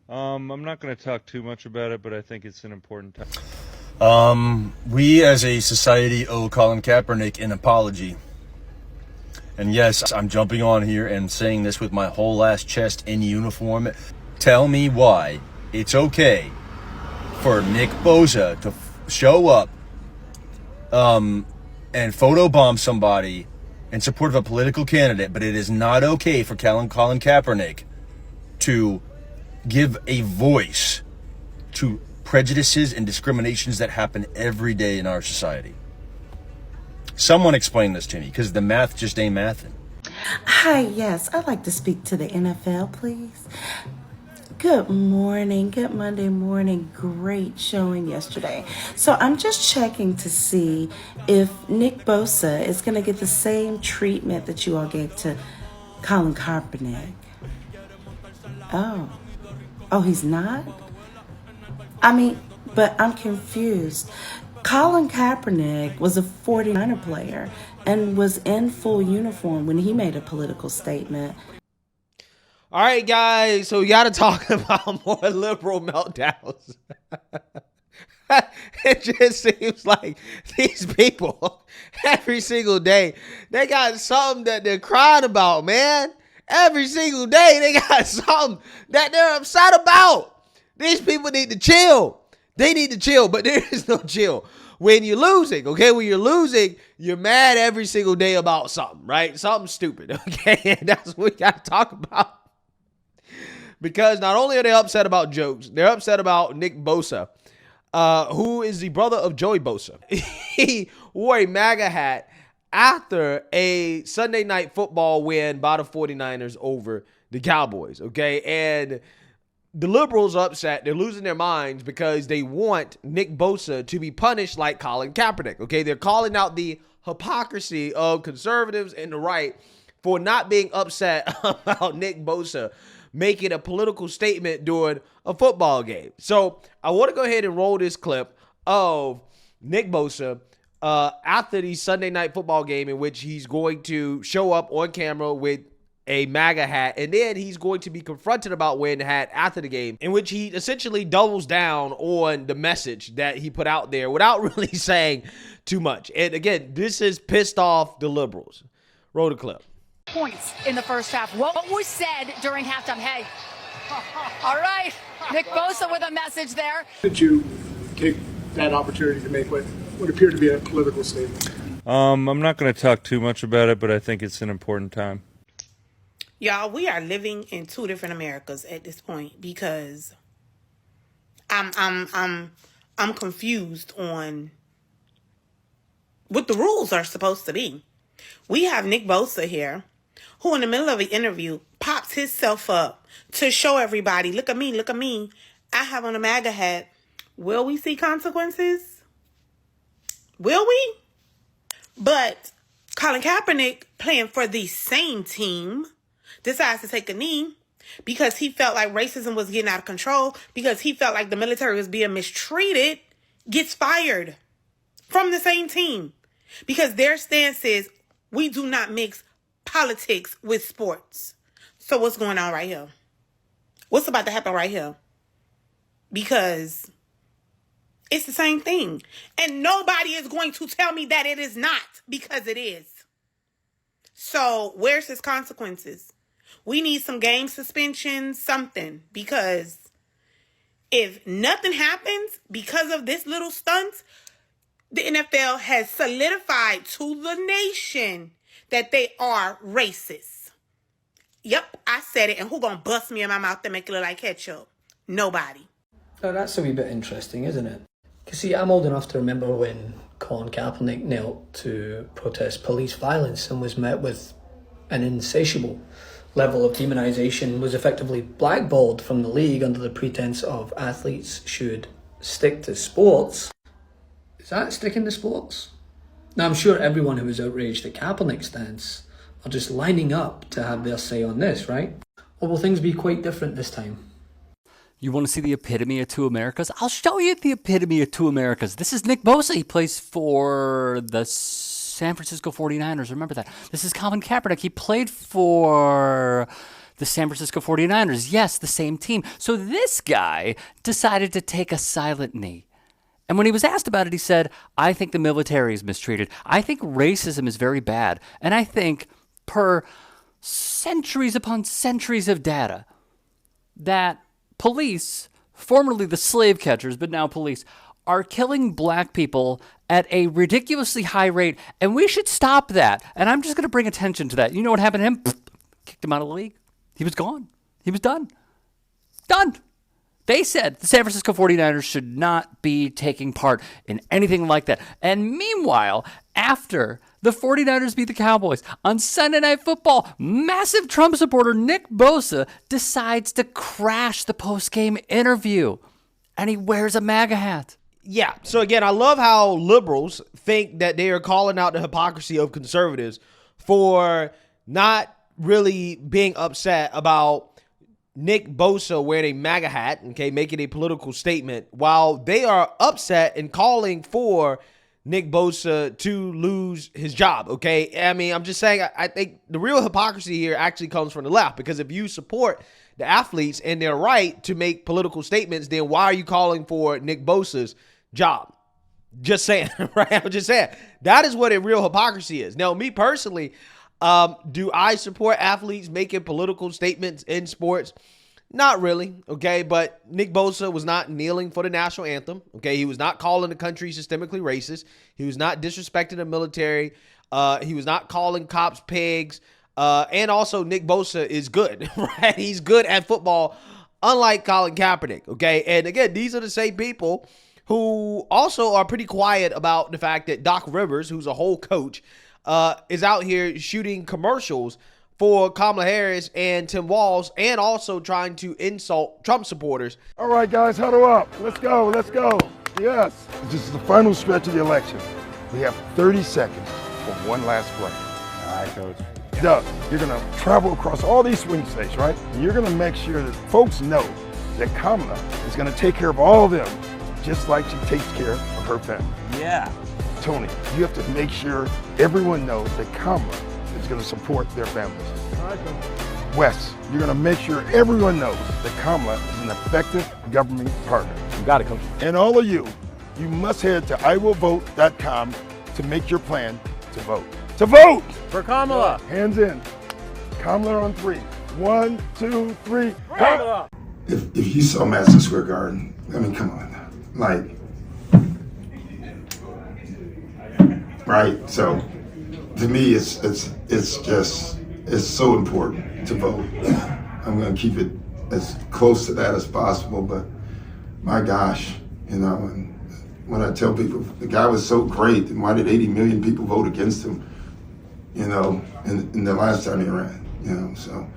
I'm not going to talk too much about it, but I think it's an important topic. We as a society owe Colin Kaepernick an apology. And yes, I'm jumping on here and saying this with my whole ass chest in uniform. Tell me why it's okay for Nick Bosa to show up and photobomb somebody in support of a political candidate, but it is not okay for Colin Kaepernick to give a voice to prejudices and discriminations that happen every day in our society. Someone explain this to me, because the math just ain't mathin'. Hi, yes, I'd like to speak to the NFL, please. Good morning, good Monday morning. Great showing yesterday. So I'm just checking to see if Nick Bosa is going to get the same treatment that you all gave to Colin Kaepernick. Oh, he's not? I mean, but I'm confused. Colin Kaepernick was a 49er player and was in full uniform when he made a political statement. All right, guys, so we got to talk about more liberal meltdowns. It just seems like these people, every single day, they got something that they're crying about, man. Every single day, they got something that they're upset about. These people need to chill. They need to chill, but there is no chill. When you're losing, okay? When you're losing, you're mad every single day about something, right? Something stupid, okay? And that's what we got to talk about. Because not only are they upset about jokes, they're upset about Nick Bosa, who is the brother of Joey Bosa. He wore a MAGA hat after a Sunday night football win by the 49ers over the Cowboys, okay? And the liberals are upset. They're losing their minds because they want Nick Bosa to be punished like Colin Kaepernick, okay? They're calling out the hypocrisy of conservatives and the right for not being upset about Nick Bosa making a political statement during a football game. So I want to go ahead and roll this clip of Nick Bosa after the Sunday night football game, in which he's going to show up on camera with a MAGA hat, and then he's going to be confronted about wearing the hat after the game, in which he essentially doubles down on the message that he put out there without really saying too much. And again, this has pissed off the liberals. Roll the clip. Points in the first half. What was said during halftime? Hey, all right, Nick Bosa with a message there. Did you take that opportunity to make what appeared to be a political statement? I'm not going to talk too much about it, but I think it's an important time. Y'all, we are living in two different Americas at this point, because I'm confused on what the rules are supposed to be. We have Nick Bosa here, who in the middle of an interview pops himself up to show everybody, look at me, I have on a MAGA hat. Will we see consequences? Will we? But Colin Kaepernick, playing for the same team, decides to take a knee because he felt like racism was getting out of control, because he felt like the military was being mistreated, gets fired from the same team. Because their stance is, we do not mix politics with sports. So what's going on right here? What's about to happen right here? Because it's the same thing. And nobody is going to tell me that it is not, because it is. So where's his consequences? We need some game suspension, something. Because if nothing happens because of this little stunt, the NFL has solidified to the nation that they are racist. Yep, I said it. And who gonna bust me in my mouth to make it look like ketchup? Nobody. Now that's a wee bit interesting, isn't it? Because see, I'm old enough to remember when Colin Kaepernick knelt to protest police violence and was met with an insatiable level of demonization, was effectively blackballed from the league under the pretense of athletes should stick to sports. Is that sticking to sports? Now, I'm sure everyone who is outraged at Kaepernick's stance are just lining up to have their say on this, right? Or will things be quite different this time? You want to see the epitome of two Americas? I'll show you the epitome of two Americas. This is Nick Bosa. He plays for the San Francisco 49ers. Remember that. This is Colin Kaepernick. He played for the San Francisco 49ers. Yes, the same team. So this guy decided to take a silent knee. And when he was asked about it, he said, I think the military is mistreated. I think racism is very bad. And I think per centuries upon centuries of data that police, formerly the slave catchers, but now police, are killing black people at a ridiculously high rate, and we should stop that. And I'm just going to bring attention to that. You know what happened to him? Kicked him out of the league. He was gone. He was done. Done. They said the San Francisco 49ers should not be taking part in anything like that. And meanwhile, after the 49ers beat the Cowboys on Sunday Night Football, massive Trump supporter Nick Bosa decides to crash the postgame interview, and he wears a MAGA hat. Yeah. So again, I love how liberals think that they are calling out the hypocrisy of conservatives for not really being upset about Nick Bosa wearing a MAGA hat, okay, making a political statement, while they are upset and calling for Nick Bosa to lose his job, okay? I mean, I'm just saying, I think the real hypocrisy here actually comes from the left, because if you support the athletes and their right to make political statements, then why are you calling for Nick Bosa's job? Just saying, right? I'm just saying. That is what a real hypocrisy is. Now, me personally, do I support athletes making political statements in sports? Not really, okay? But Nick Bosa was not kneeling for the national anthem, okay? He was not calling the country systemically racist. He was not disrespecting the military. He was not calling cops pigs. And also, Nick Bosa is good, right? He's good at football, unlike Colin Kaepernick, okay? And again, these are the same people who also are pretty quiet about the fact that Doc Rivers, who's a whole coach, is out here shooting commercials for Kamala Harris and Tim Walz, and also trying to insult Trump supporters. All right, guys, huddle up. Let's go. Let's go. Yes. This is the final stretch of the election. We have 30 seconds for one last play. All right, Coach. Doug, you're going to travel across all these swing states, right? And you're going to make sure that folks know that Kamala is going to take care of all of them, just like she takes care of her family. Yeah. Tony, you have to make sure everyone knows that Kamala is going to support their families. All right, Coach. Wes, you're going to make sure everyone knows that Kamala is an effective government partner. You got it, Coach. And all of you must head to iwillvote.com to make your plan to vote. To vote! For Kamala. Hands in. Kamala on 3. 1, 2, 3. Kamala. If you saw Madison Square Garden, I mean, come on. Like, right? So, to me, it's so important to vote. I'm going to keep it as close to that as possible, but my gosh, you know, when I tell people the guy was so great, then why did 80 million people vote against him, you know, in the last time he ran, you know? So,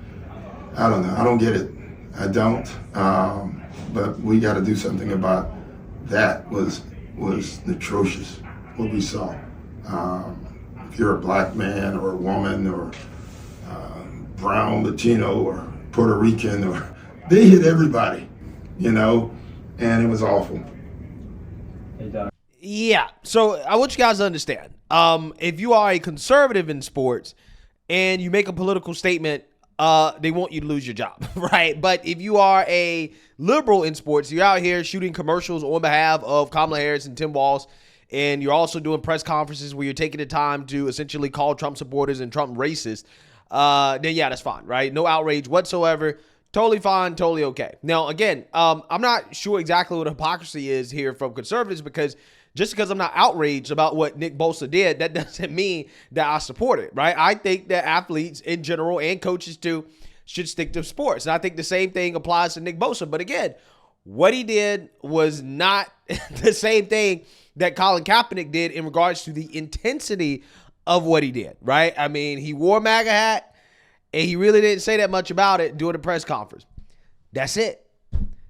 I don't know. I don't get it. I don't. But we got to do something about that. Was atrocious, what we saw. If you're a black man or a woman or brown, Latino or Puerto Rican, or they hit everybody, you know, and it was awful. Yeah, so I want you guys to understand. If you are a conservative in sports and you make a political statement, they want you to lose your job, right? But if you are a liberal in sports, you're out here shooting commercials on behalf of Kamala Harris and Tim Walz, and you're also doing press conferences where you're taking the time to essentially call Trump supporters and Trump racist, then yeah, that's fine, right? No outrage whatsoever. Totally fine, totally okay. Now, again, I'm not sure exactly what hypocrisy is here from conservatives, because just because I'm not outraged about what Nick Bosa did, that doesn't mean that I support it, right? I think that athletes in general, and coaches too, should stick to sports. And I think the same thing applies to Nick Bosa. But again, what he did was not the same thing that Colin Kaepernick did in regards to the intensity of what he did, right? I mean, he wore a MAGA hat, and he really didn't say that much about it during the press conference. That's it.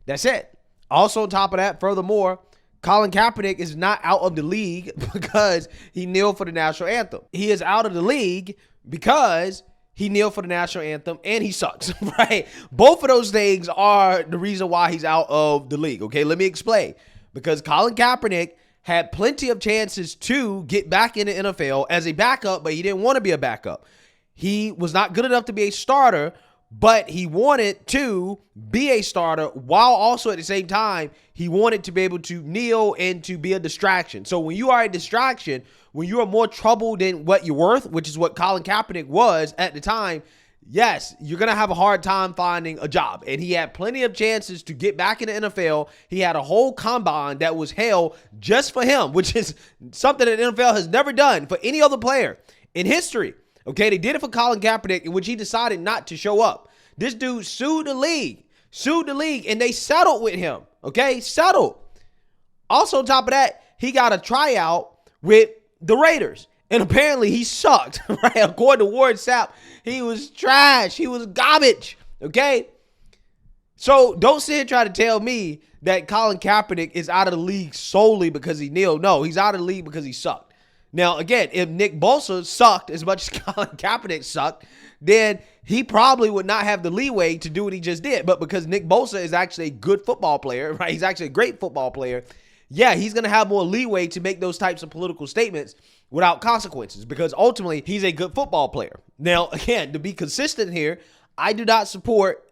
That's it. Also, on top of that, furthermore, Colin Kaepernick is not out of the league because he kneeled for the national anthem. He is out of the league because he kneeled for the national anthem and he sucks, right? Both of those things are the reason why he's out of the league, okay? Let me explain. Because Colin Kaepernick had plenty of chances to get back in the NFL as a backup, but he didn't want to be a backup. He was not good enough to be a starter but he wanted to be a starter while also at the same time, he wanted to be able to kneel and to be a distraction. So when you are a distraction, when you are more trouble than what you're worth, which is what Colin Kaepernick was at the time, yes, you're going to have a hard time finding a job. And he had plenty of chances to get back in the NFL. He had a whole combine that was held just for him, which is something that the NFL has never done for any other player in history. Okay, they did it for Colin Kaepernick, in which he decided not to show up. This dude sued the league, and they settled with him. Okay, settled. Also, on top of that, he got a tryout with the Raiders. And apparently he sucked, right? According to Warren Sapp, he was trash. He was garbage, okay? So don't sit here and try to tell me that Colin Kaepernick is out of the league solely because he kneeled. No, he's out of the league because he sucked. Now, again, if Nick Bosa sucked as much as Colin Kaepernick sucked, then he probably would not have the leeway to do what he just did. But because Nick Bosa is actually a good football player, right? He's actually a great football player. Yeah, he's going to have more leeway to make those types of political statements without consequences because ultimately he's a good football player. Now, again, to be consistent here, I do not support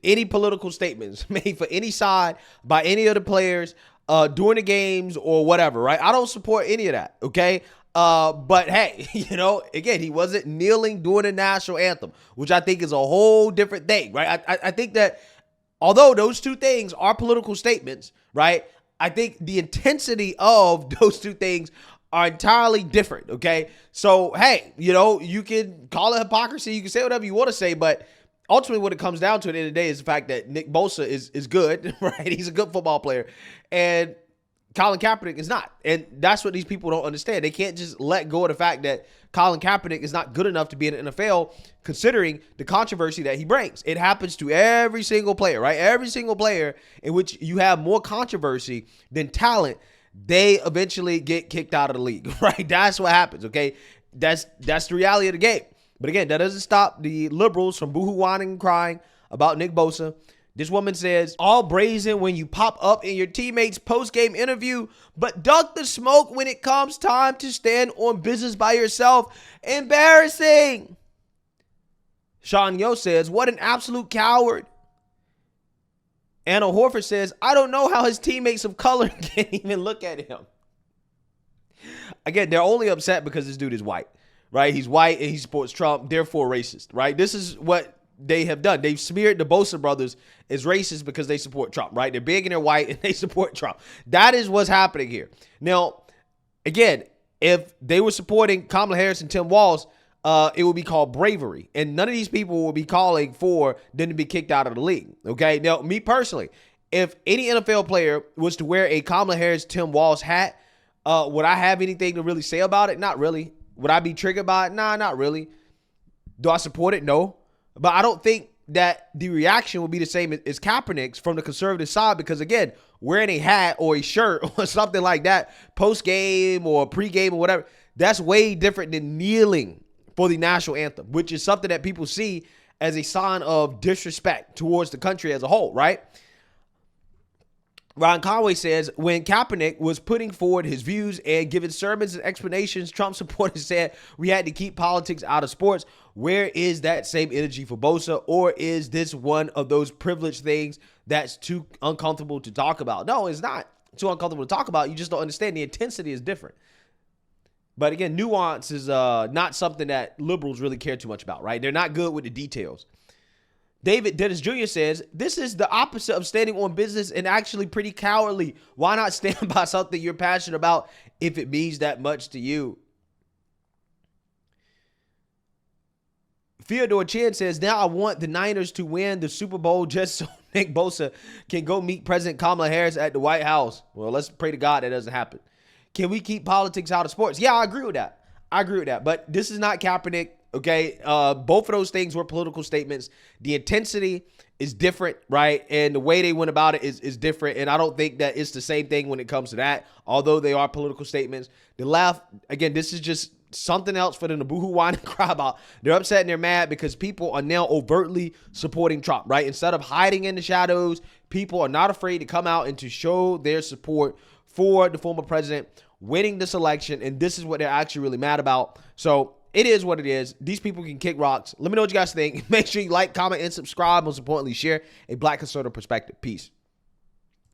any political statements made for any side by any of the players during the games or whatever, right? I don't support any of that, okay? But hey, again, he wasn't kneeling during the national anthem, which I think is a whole different thing, right? I think that although those two things are political statements, right? I think the intensity of those two things are entirely different, okay? So, hey, you can call it hypocrisy. You can say whatever you want to say, but ultimately what it comes down to at the end of the day is the fact that Nick Bosa is good, right? He's a good football player. And Colin Kaepernick is not. And that's what these people don't understand. They can't just let go of the fact that Colin Kaepernick is not good enough to be in the NFL, considering the controversy that he brings. It happens to every single player, right? Every single player in which you have more controversy than talent, they eventually get kicked out of the league, right? That's what happens, okay? That's the reality of the game. But again, that doesn't stop the liberals from boohoo whining and crying about Nick Bosa. This woman says, all brazen when you pop up in your teammates' post-game interview, but duck the smoke when it comes time to stand on business by yourself. Embarrassing. Sean Yo says, what an absolute coward. Anna Horford says, I don't know how his teammates of color can't even look at him. Again, they're only upset because this dude is white, right? He's white and he supports Trump, therefore racist, right? This is what they have done. They've smeared the Bosa brothers as racist because they support Trump, right? They're big and they're white and they support Trump. That is what's happening here. Now, again, if they were supporting Kamala Harris and Tim Walz, it would be called bravery. And none of these people will be calling for them to be kicked out of the league, okay? Now, me personally, if any NFL player was to wear a Kamala Harris, Tim Walz hat, would I have anything to really say about it? Not really. Would I be triggered by it? Nah, not really. Do I support it? No. But I don't think that the reaction will be the same as Kaepernick's from the conservative side because, again, wearing a hat or a shirt or something like that, post-game or pre-game or whatever, that's way different than kneeling for the national anthem, which is something that people see as a sign of disrespect towards the country as a whole, right? Ron Conway says, when Kaepernick was putting forward his views and giving sermons and explanations, Trump supporters said we had to keep politics out of sports. Where is that same energy for Bosa? Or is this one of those privileged things that's too uncomfortable to talk about? No, it's not too uncomfortable to talk about. You just don't understand. The intensity is different. But again, nuance is not something that liberals really care too much about, right? They're not good with the details. David Dennis Jr. says, this is the opposite of standing on business and actually pretty cowardly. Why not stand by something you're passionate about if it means that much to you? Theodore Chen says, now I want the Niners to win the Super Bowl just so Nick Bosa can go meet President Kamala Harris at the White House. Well, let's pray to God that doesn't happen. Can we keep politics out of sports? Yeah, I agree with that. But this is not Kaepernick. Okay, both of those things were political statements. The intensity is different, right? And the way they went about it is different. And I don't think that it's the same thing when it comes to that, although they are political statements. The left, again, this is just something else for them to boohoo, whine, and cry about. They're upset and they're mad because people are now overtly supporting Trump, right? Instead of hiding in the shadows, people are not afraid to come out and to show their support for the former president winning this election. And this is what they're actually really mad about. So it is what it is. These people can kick rocks. Let me know what you guys think. Make sure you like, comment, and subscribe. Most importantly, share a Black conservative perspective. Peace.